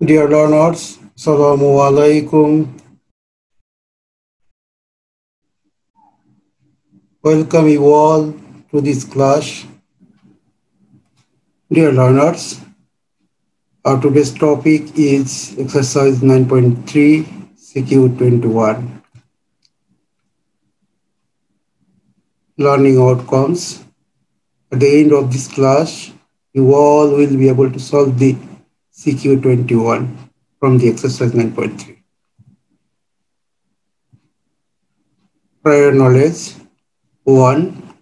Dear learners, Assalamu alaikum. Welcome you all to this class. Dear learners, our today's topic is exercise 9.3 CQ21 learning outcomes. At the end of this class, you all will be able to solve the CQ21 from the exercise 9.3. Prior knowledge 1.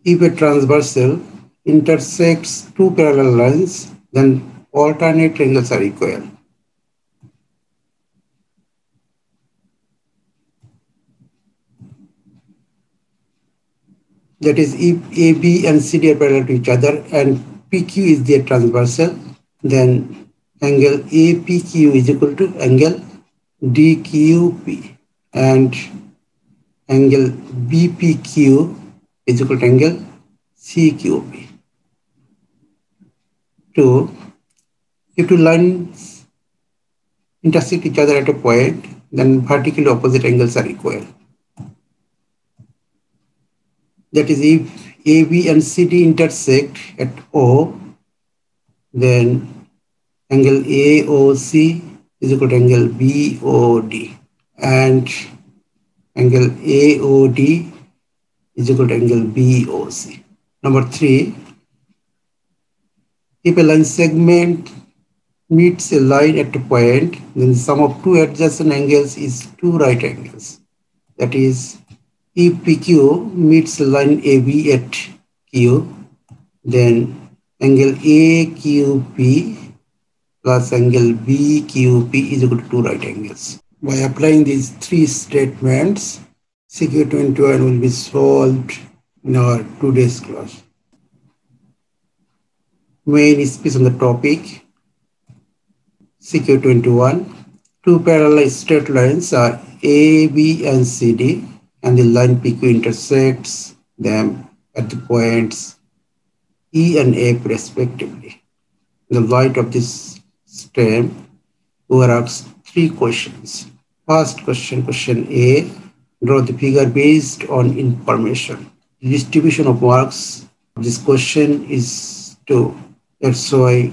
If a transversal intersects two parallel lines, then alternate angles are equal. That is, if AB and CD are parallel to each other and PQ is their transversal, then angle APQ is equal to angle DQP, and angle BPQ is equal to angle CQP. 2. If two lines intersect each other at a point, then vertically opposite angles are equal. That is, if AB and CD intersect at O, then angle AOC is equal to angle BOD, and angle AOD is equal to angle BOC. Number 3, if a line segment meets a line at a point, then the sum of two adjacent angles is two right angles. That is, if PQ meets a line AB at Q, then angle AQP plus angle BQP is equal to two right angles. By applying these three statements, CQ21 will be solved in our today's class. Main speech on the topic, CQ21. Two parallel straight lines are AB and CD, and the line PQ intersects them at the points E and F respectively. In the light of this stem, we were asked three questions. First question, question A, draw the figure based on information. The distribution of marks of this question is 2. That's why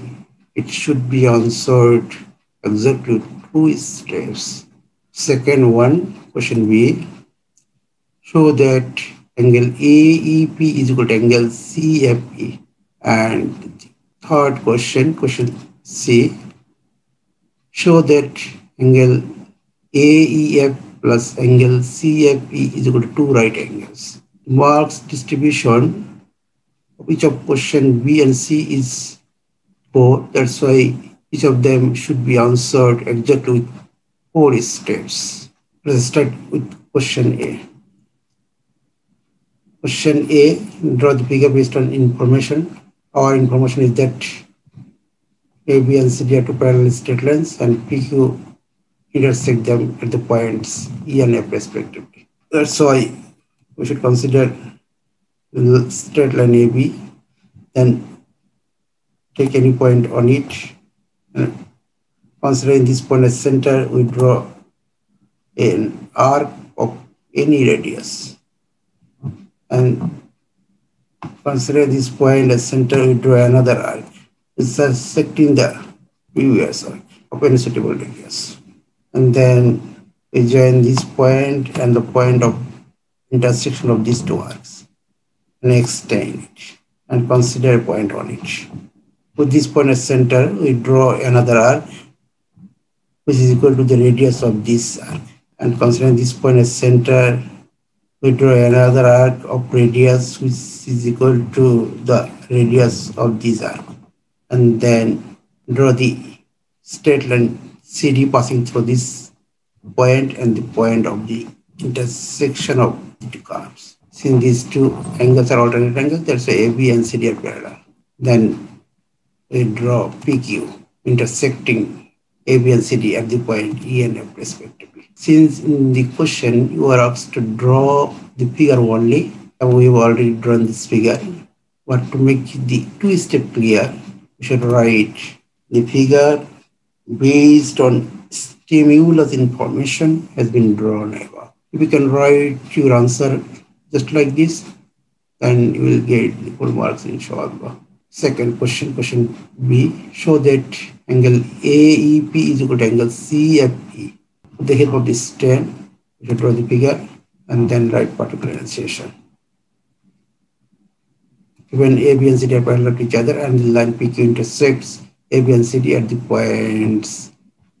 it should be answered exactly 2 steps. Second one, question B, show that angle AEP is equal to angle CFE. And the third question, question C, show that angle AEF plus angle CFE is equal to two right angles. Marks distribution of each of question B and C is 4. That's why each of them should be answered exactly with 4 steps. Let's start with question A. Question A, draw the figure based on information. Our information is that AB and CD are two parallel straight lines and PQ intersect them at the points E and F respectively. That's why we should consider the straight line AB, then take any point on it. And considering this point as center, we draw an arc of any radius. And consider this point as center, we draw another arc intersecting the previous arc of any suitable radius. And then we join this point and the point of intersection of these two arcs and extend it and consider a point on it. With this point as center, we draw another arc which is equal to the radius of this arc. And considering this point as center, we draw another arc of radius which is equal to the radius of this arc. And then draw the straight line CD passing through this point and the point of the intersection of the two curves. Since these two angles are alternate angles, that's why AB and CD are parallel. Then we draw PQ intersecting AB and CD at the point E and F respectively. Since in the question you are asked to draw the figure only, and we have already drawn this figure, but to make the two-step clear, we should write the figure based on stimulus information has been drawn above. If you can write your answer just like this, then you will get the full marks inshallah. Second question, question B, show that angle AEP is equal to angle CFE. With the help of this step, you should draw the figure and then write particular enunciation. When A, B, and C are parallel to each other and the line PQ intersects A, B, and CD at the points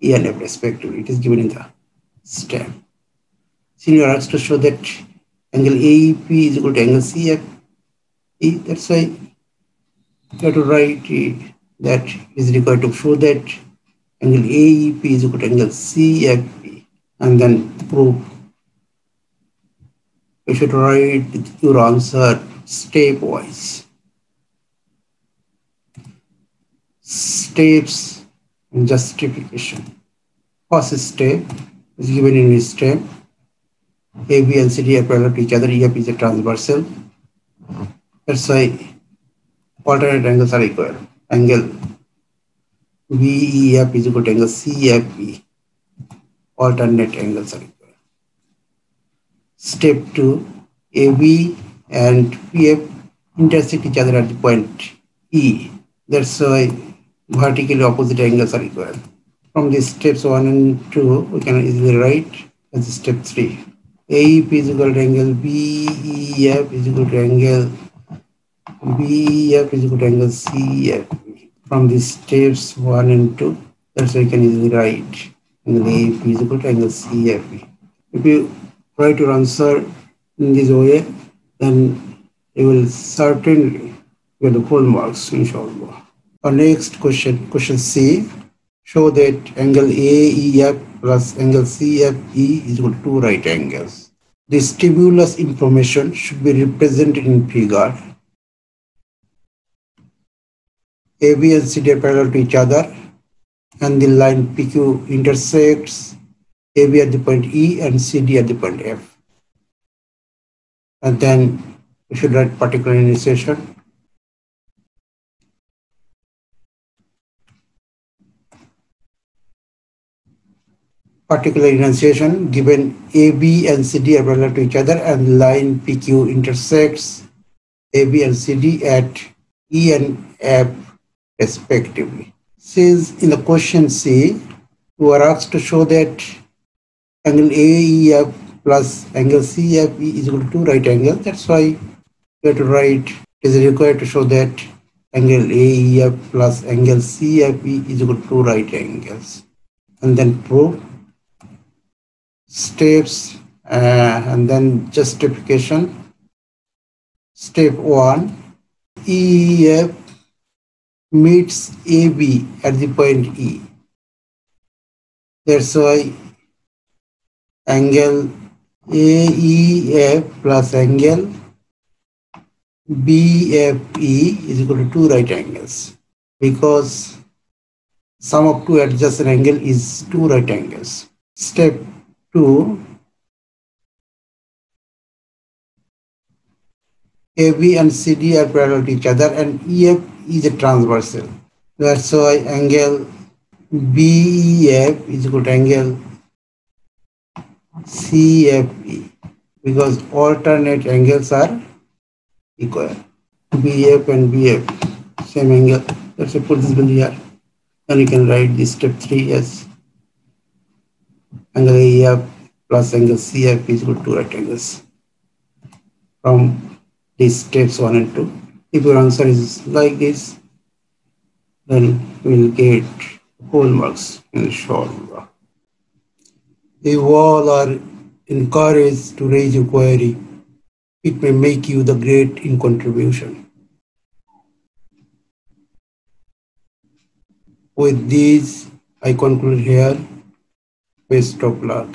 E and F respectively. It is given in the stem. Senior asks to show that angle AEP is equal to angle CFE. That's why you have to write that is required to show that angle AEP is equal to angle CFE and then prove. You should write your answer stepwise. Steps and justification. First step is given in this step. A, B, and C, D are parallel to each other. EF is a transversal. That's why alternate angles are equal. Angle VEF is equal to angle CFE. Alternate angles are equal. Step 2, AB and PF intersect each other at the point E. That's why vertically opposite angles are equal. From these steps 1 and 2, we can easily write as step 3. AEP is equal to angle BEF is equal to angle BEF is equal to angle CFE. From these steps 1 and 2, that's why you can easily write angle AEP is equal to angle CFE. If you write your answer in this way, then you will certainly get the full marks, inshallah. Our next question, question C, show that angle AEF plus angle CFE is equal to 2 right angles. The stimulus information should be represented in figure. AB and CD are parallel to each other and the line PQ intersects AB at the point E and CD at the point F. And then we should write particular enunciation. Particular enunciation given AB and CD are parallel to each other and line PQ intersects AB and CD at E and F respectively. Since in the question C, we are asked to show that angle AEF plus angle CFE is equal to 2 right angles. That's why we have to write it is required to show that angle AEF plus angle CFE is equal to 2 right angles. And then prove steps and then justification. Step 1, EF meets AB at the point E. That's why angle AEF plus angle BFE is equal to 2 right angles because sum of two adjacent angle is 2 right angles. Step 2, AB and CD are parallel to each other and EF is a transversal. That's why angle BEF is equal to angle CFE because alternate angles are equal. BF and BF, same angle. Let's put this one here. And you can write this step 3 as angle AF plus angle CF is equal to 2 right angles. From these steps 1 and 2. If your answer is like this, then we will get whole marks, inshallah. You all are encouraged to raise your query. It may make you the great in contribution. With this, I conclude here. Best of luck.